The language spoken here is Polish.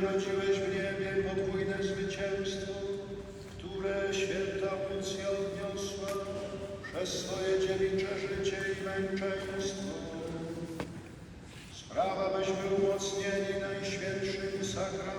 wynagrodziłeś w niebie podwójne zwycięstwo, które święta Lucja odniosła przez swoje dziewicze życie i męczeństwo. Sprawa, byśmy umocnieni Najświętszym sakramentem